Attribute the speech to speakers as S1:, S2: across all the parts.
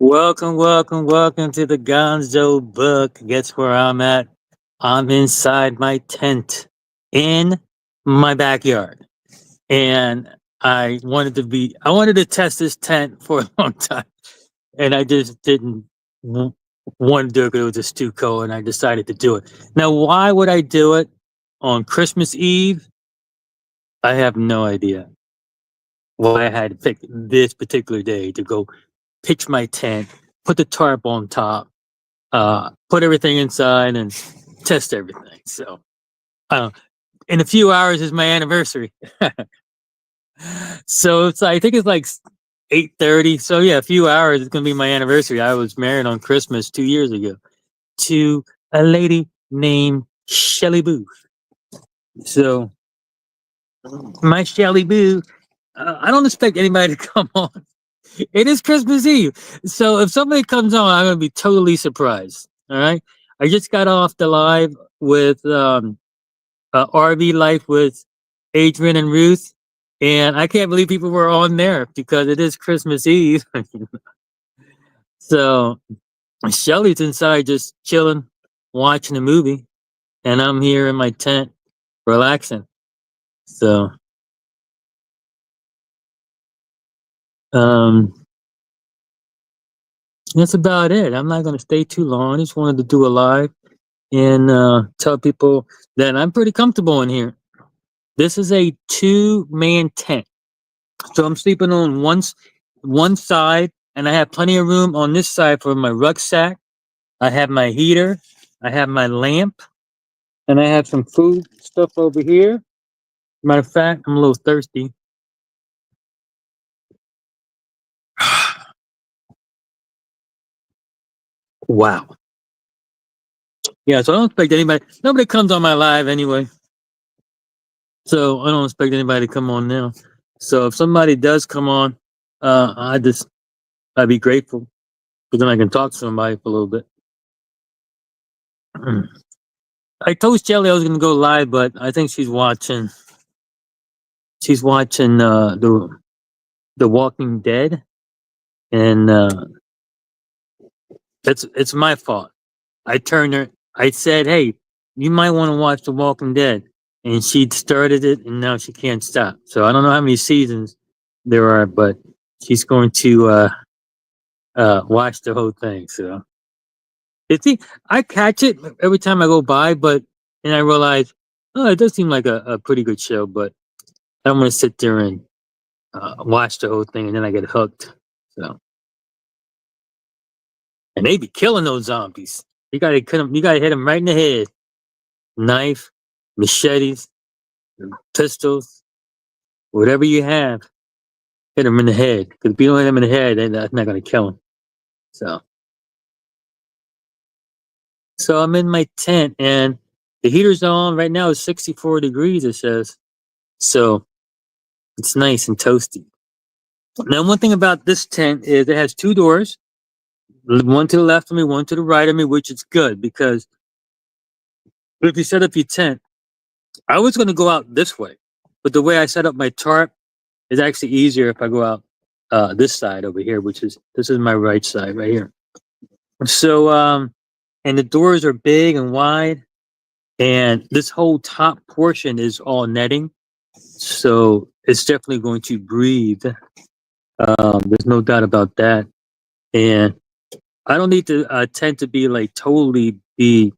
S1: Welcome to the Gonzo Book. Guess where I'm at? I'm inside my tent in my backyard. And I wanted to test this tent for a long time. And I just didn't w- want to do it because it was just too cold. And I decided to do it. Now, why would I do it on Christmas Eve? I have no idea why I had to pick this particular day to go pitch my tent, put the tarp on top, put everything inside and test everything. So, uh, in a few hours is my anniversary. So I think it's like 8:30. So yeah, a few hours is gonna be my anniversary. I was married on Christmas 2 years ago to a lady named Shelly Boo. So my Shelly Boo, I don't expect anybody to come on. It is Christmas Eve, so if somebody comes on, I'm gonna be totally surprised. All right, I just got off the live with RV Life with Adrian and Ruth, and I can't believe people were on there because it is Christmas Eve. So Shelly's inside just chilling, watching a movie, and I'm here in my tent relaxing. So um, that's about it. I'm not going to stay too long. I just wanted to do a live and tell people that I'm pretty comfortable in here. This is a two-man tent. So I'm sleeping on one side, and I have plenty of room on this side for my rucksack. I have my heater, I have my lamp, and I have some food stuff over here. Matter of fact, I'm a little thirsty. Wow. Yeah, so I don't expect anybody. Nobody comes on my live anyway, so I don't expect anybody to come on now. So if somebody does come on, I'd be grateful because then I can talk to somebody for a little bit. I told Shelly I was gonna go live, but I think she's watching. She's watching the Walking Dead, and it's my fault. I turned her. I said, "Hey, you might want to watch the Walking Dead," and she started it, and now she can't stop. So I don't know how many seasons there are, but she's going to watch the whole thing. So I catch it every time I go by, but and I realize, oh, it does seem like a pretty good show, but I don't want to sit there and watch the whole thing, and then I get hooked. So, and they be killing those zombies. You gotta cut them. You gotta hit them right in the head. Knife, machetes, pistols, whatever you have, hit them in the head. Because if you don't hit them in the head, then that's not gonna kill them. So, so I'm in my tent, and the heater's on right now. It's 64 degrees. It says so. It's nice and toasty. Now, one thing about this tent is it has two doors, one to the left of me, one to the right of me, which is good because if you set up your tent, I was going to go out this way, but the way I set up my tarp is actually easier if I go out this side over here, which is this is my right side right here. So, and the doors are big and wide, and this whole top portion is all netting, so it's definitely going to breathe. There's no doubt about that, and I don't need to tent to be like totally be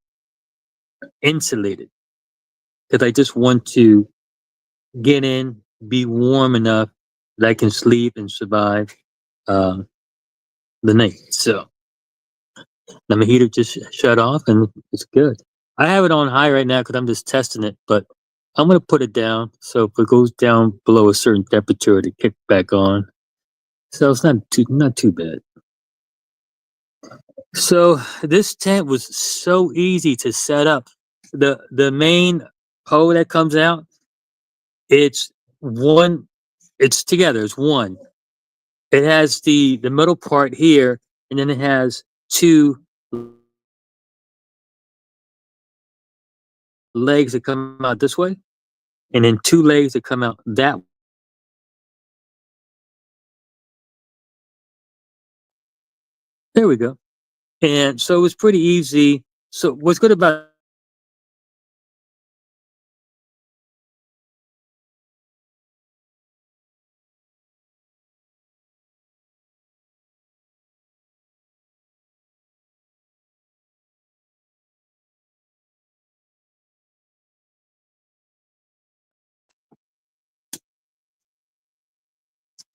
S1: insulated because I just want to get in, be warm enough that I can sleep and survive um, the night. So now my heater just shut off and it's good. I have it on high right now because I'm just testing it, but I'm gonna put it down so if it goes down below a certain temperature, to kick back on. So it's not too bad. So this tent was so easy to set up. The main pole that comes out, it's one. It's together. It's one. It has the middle part here, and then it has two legs that come out this way, and then two legs that come out that way. There we go. And so it was pretty easy. So what's good about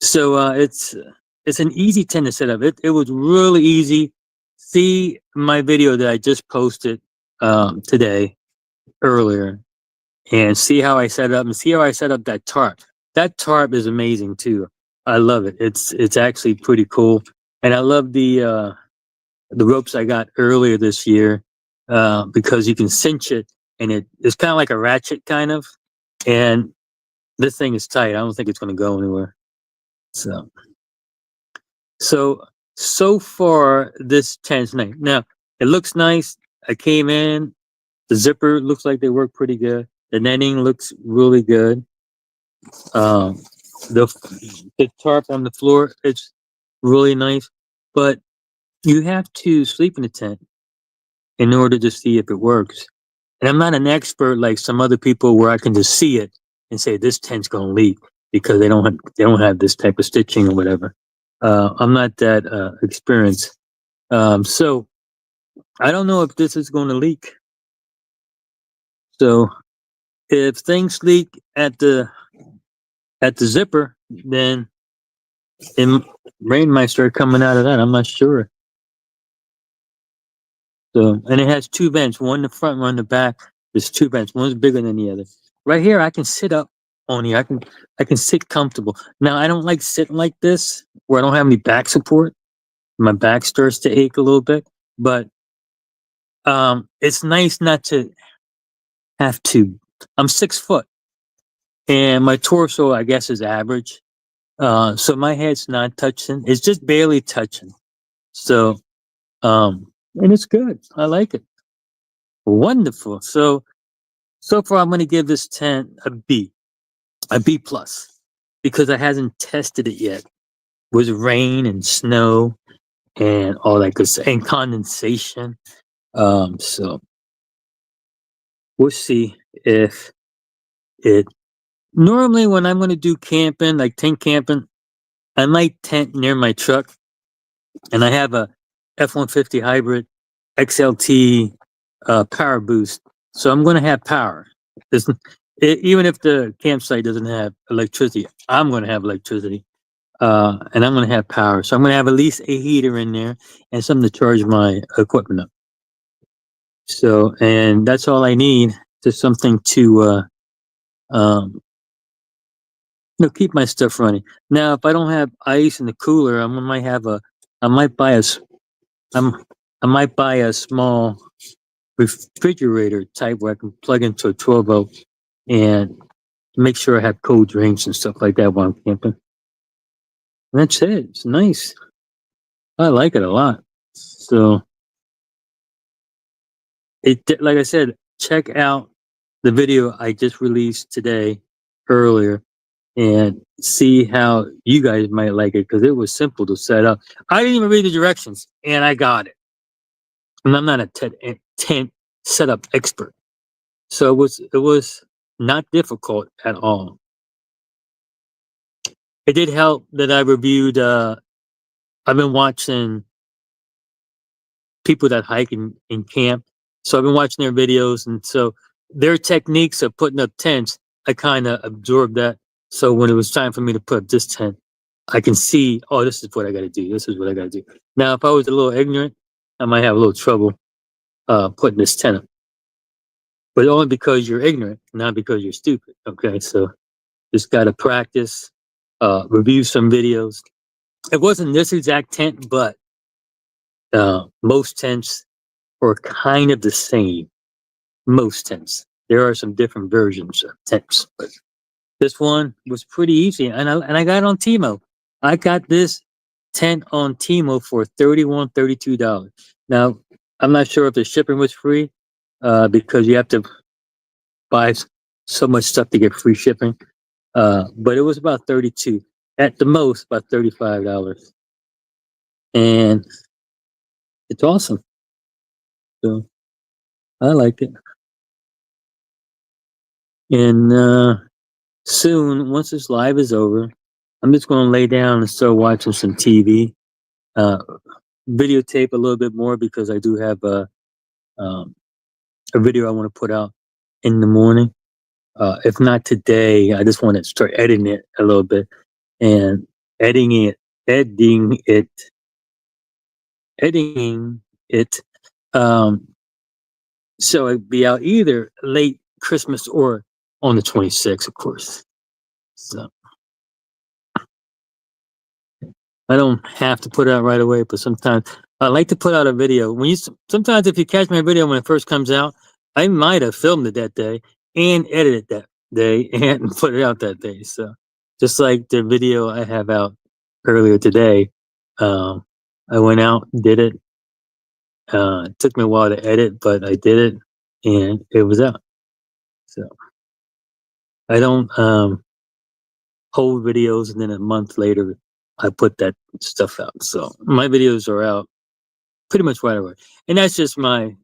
S1: so it's an easy tent to set up. It was really easy. See my video that I just posted today earlier, and see how I set up and see how I set up that tarp. That tarp is amazing too. I love it. It's actually pretty cool, and I love the ropes I got earlier this year because you can cinch it, and it's kind of like a ratchet kind of, and this thing is tight. I don't think it's going to go anywhere. So so so far this tent's nice. Now it looks nice. I came in. The zipper looks like they work pretty good. The netting looks really good. Um, the the tarp on the floor, it's really nice. But you have to sleep in the tent in order to see if it works. And I'm not an expert like some other people where I can just see it and say this tent's going to leak because they don't have this type of stitching or whatever. I'm not that experienced, so I don't know if this is going to leak. So if things leak at the zipper, then it, rain might start coming out of that. I'm not sure. So, and it has two vents, one in the front, one in the back. There's two vents. One's bigger than the other. Right here, I can sit up on here. I can sit comfortable. Now, I don't like sitting like this where I don't have any back support. My back starts to ache a little bit, but it's nice not to have to. I'm 6 foot, and my torso, I guess, is average. So my head's not touching. It's just barely touching. So, and it's good. I like it. Wonderful. So far, I'm going to give this tent a B plus, because I hasn't tested it yet with rain and snow and all that good stuff and condensation. So we'll see if it. Normally, when I'm going to do camping, like tent camping, I might tent near my truck, and I have a F-150 hybrid XLT power boost, so I'm going to have power. There's, even if the campsite doesn't have electricity, I'm going to have electricity, and I'm going to have power. So I'm going to have at least a heater in there and something to charge my equipment up. So, and that's all I need. Just something to, um, keep my stuff running. Now, if I don't have ice in the cooler, I might buy a, s- I'm, I might buy a small refrigerator type where I can plug into a 12 volt and make sure I have cold drinks and stuff like that while I'm camping. And that's it. It's nice. I like it a lot. So like I said, check out the video I just released today earlier and see how you guys might like it because it was simple to set up. I didn't even read the directions and I got it. And I'm not a tent setup expert. So it was not difficult at all. It did help that I reviewed I've been watching people that hike in camp. So I've been watching their videos, and so their techniques of putting up tents, I kind of absorbed that. So when it was time for me to put up this tent, I can see, oh, this is what I got to do. This is what I got to do. Now, if I was a little ignorant, I might have a little trouble putting this tent up, but only because you're ignorant, not because you're stupid. Okay, so just got to practice, review some videos. It wasn't this exact tent, but most tents are kind of the same. Most tents. There are some different versions of tents, but this one was pretty easy, and I got it on Timo. I got this tent on Timo for $32. Now, I'm not sure if the shipping was free, because you have to buy so much stuff to get free shipping. But it was about 32, at the most about $35, and it's awesome. So I like it. And soon, once this live is over, I'm just going to lay down and start watching some TV. Uh, Videotape a little bit more because I do have um, a video I want to put out in the morning. If not today, I just want to start editing it a little bit and editing it, editing it, editing it. Um, so it'd be out either late Christmas or on the 26th, of course. So I don't have to put it out right away, but sometimes I like to put out a video. Sometimes if you catch my video when it first comes out, I might have filmed it that day and edited that day and put it out that day. So just like the video I have out earlier today, um, I went out, did it. It took me a while to edit, but I did it and it was out. So I don't hold videos and then a month later I put that stuff out. So my videos are out pretty much right away. And that's just my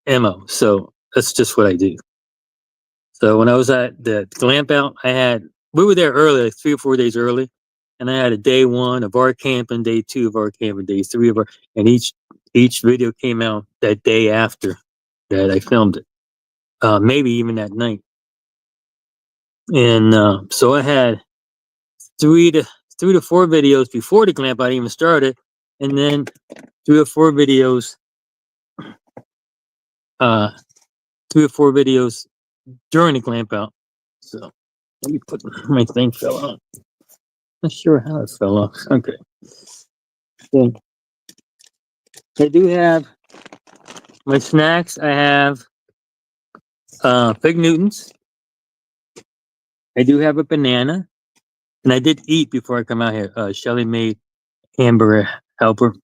S1: MO. So that's just what I do. So when I was at the glamp out, we were there early, like 3 or 4 days early. And I had a day one of our camping, day two of our camping, day three of our, and each video came out that day after that I filmed it. Maybe even that night. And so I had three to four videos before the glamp out even started, and then 3 or 4 videos, uh, 3 or 4 videos during the glamp out. So let me put my thing fell out. Not sure how it fell off. Okay. So I do have my snacks. I have Fig Newtons. I do have a banana. And I did eat before I come out here. Shelly made hamburger helper,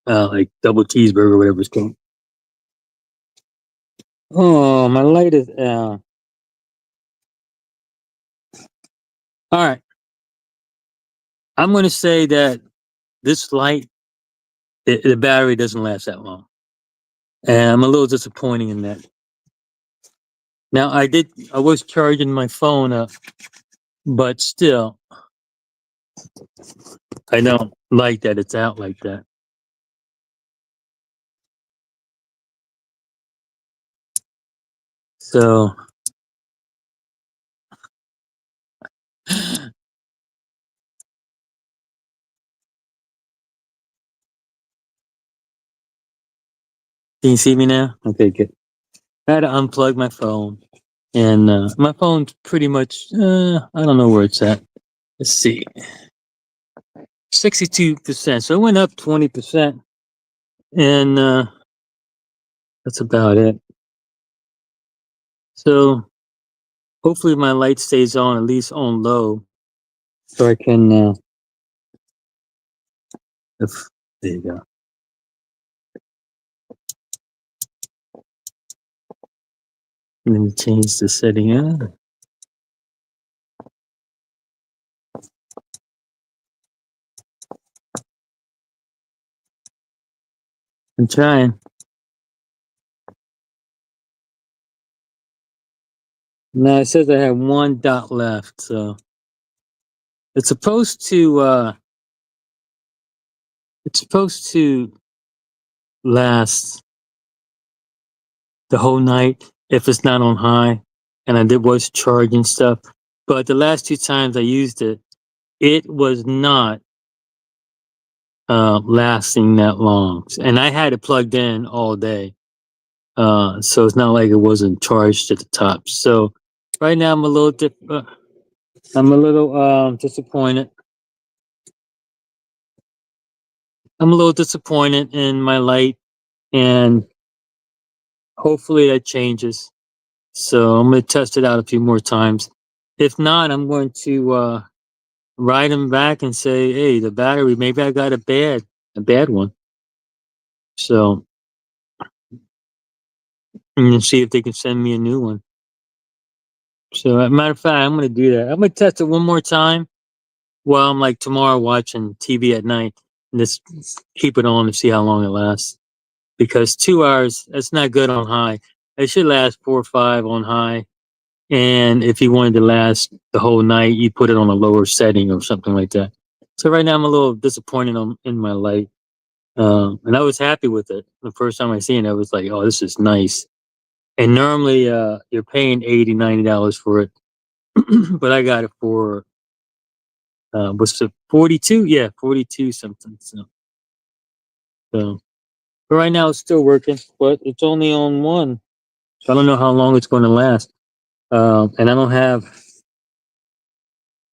S1: like double cheeseburger, whatever it's called. Oh, my light is all right. I'm gonna say that this light, the battery doesn't last that long. And I'm a little disappointed in that. Now I was charging my phone up, but still I don't like that it's out like that. So can you see me now? Okay, good. I had to unplug my phone. And my phone's pretty much I don't know where it's at. Let's see. 62%. So it went up 20%. And that's about it. So hopefully my light stays on, at least on low, so I can if there you go. Let me change the setting. I'm trying. Now it says I have 1 dot left, so it's supposed to last the whole night if it's not on high, and I was charging stuff. But the last 2 times I used it, it was not lasting that long, and I had it plugged in all day. So it's not like it wasn't charged at the top. So right now I'm a little disappointed. I'm a little disappointed in my light, and hopefully that changes. So I'm going to test it out a few more times. If not, I'm going to write them back and say, "Hey, the battery, maybe I got a bad one." So and then see if they can send me a new one. So, as a matter of fact, I'm going to do that. I'm going to test it one more time while I'm like tomorrow watching TV at night. just keep it on and see how long it lasts. Because 2 hours, that's not good on high. It should last 4 or 5 on high. And if you wanted to last the whole night, you put it on a lower setting or something like that. So right now I'm a little disappointed in my light. And I was happy with it. The first time I seen it, I was like, oh, this is nice. And normally you're paying $80, $90 for it. But I got it for, what's it, 42? Yeah, 42 something. So, but right now it's still working, but it's only on one. So I don't know how long it's going to last. And I don't have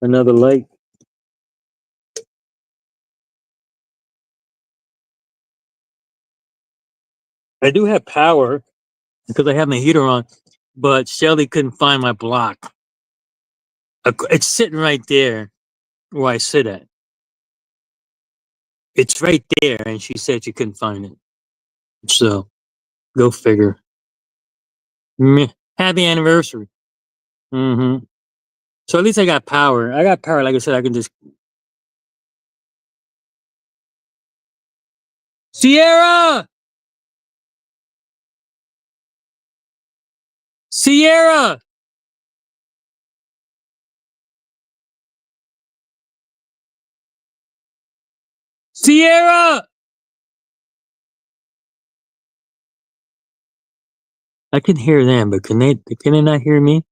S1: another light. I do have power because I have my heater on, but Shelly couldn't find my block. It's sitting right there where I sit at. It's right there, and she said she couldn't find it. So go figure. Meh. Happy anniversary. Mm-hmm. So at least I got power. I got power. Like I said, I can just Sierra, Sierra, Sierra. I can hear them, but can they? Can they not hear me?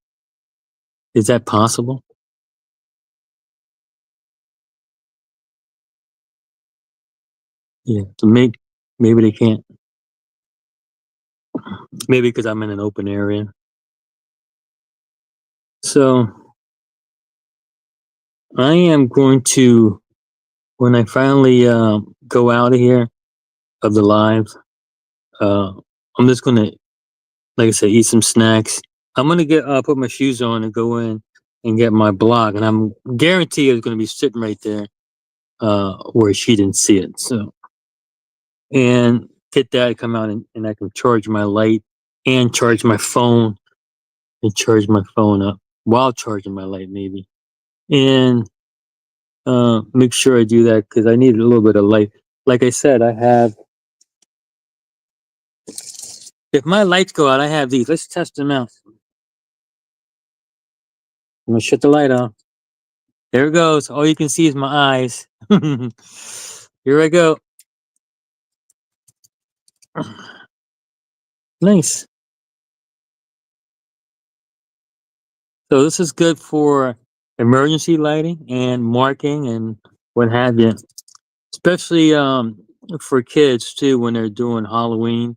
S1: Is that possible? Yeah. So maybe they can't. Maybe because I'm in an open area. So I am going to, when I finally go out of here of the live, uh, I'm just gonna, like I said, eat some snacks. I'm gonna get put my shoes on and go in and get my block, and I'm guarantee it's gonna be sitting right there where she didn't see it. So and get that, come out, and I can charge my light and charge my phone and charge my phone up while charging my light maybe, and make sure I do that because I need a little bit of light. Like I said, I have, if my lights go out, I have these. Let's test them out. I'm gonna shut the light off. There it goes. All you can see is my eyes. Here I go. Nice. So this is good for emergency lighting and marking and what have you. Especially for kids too when they're doing Halloween,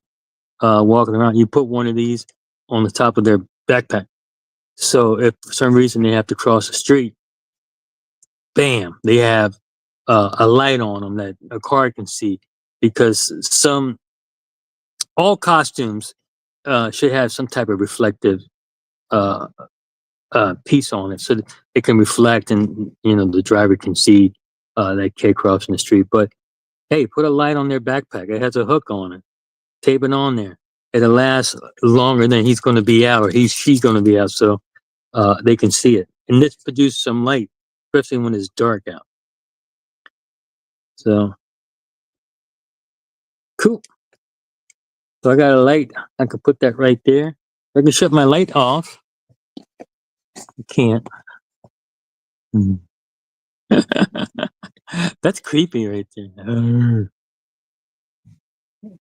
S1: walking around. You put one of these on the top of their backpack. So if for some reason they have to cross the street, bam, they have a light on them that a car can see. Because all costumes should have some type of reflective uh, piece on it, so that it can reflect, and the driver can see that kid crossing the street. But hey, put a light on their backpack. It has a hook on it. Tape it on there. It'll last longer than he's going to be out or she's going to be out, so they can see it. And this produces some light, especially when it's dark out. So cool. So I got a light. I can put that right there. I can shut my light off. I can't. Hmm. That's creepy right there.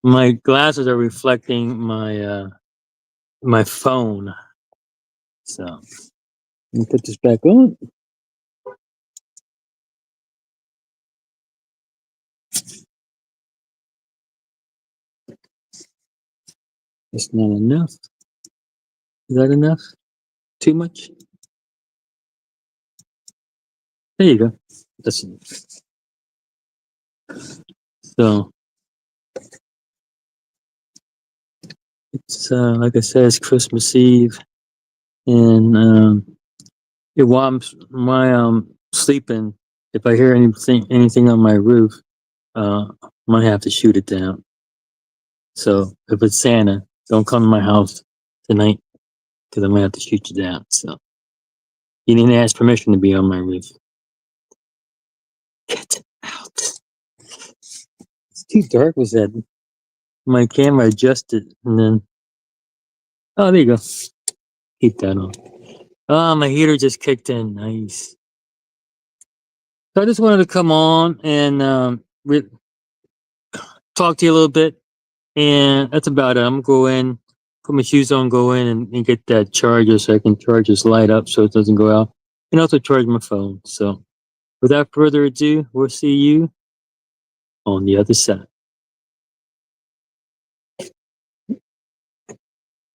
S1: My glasses are reflecting my phone. So let me put this back on. It's not enough. Is that enough? Too much? There you go. That's so it's like I said, it's Christmas Eve, and while I'm sleeping, if I hear anything on my roof, I might have to shoot it down. So if it's Santa, don't come to my house tonight because I'm gonna have to shoot you down. So you didn't ask permission to be on my roof. Get out. Too dark was that? My camera adjusted, and then oh, there you go. Keep that on. Oh, my heater just kicked in. Nice. So I just wanted to come on and talk to you a little bit, and that's about it. I'm gonna go in, put my shoes on, go in, and get that charger so I can charge this light up so it doesn't go out, and also charge my phone. So without further ado, we'll see you on the other side.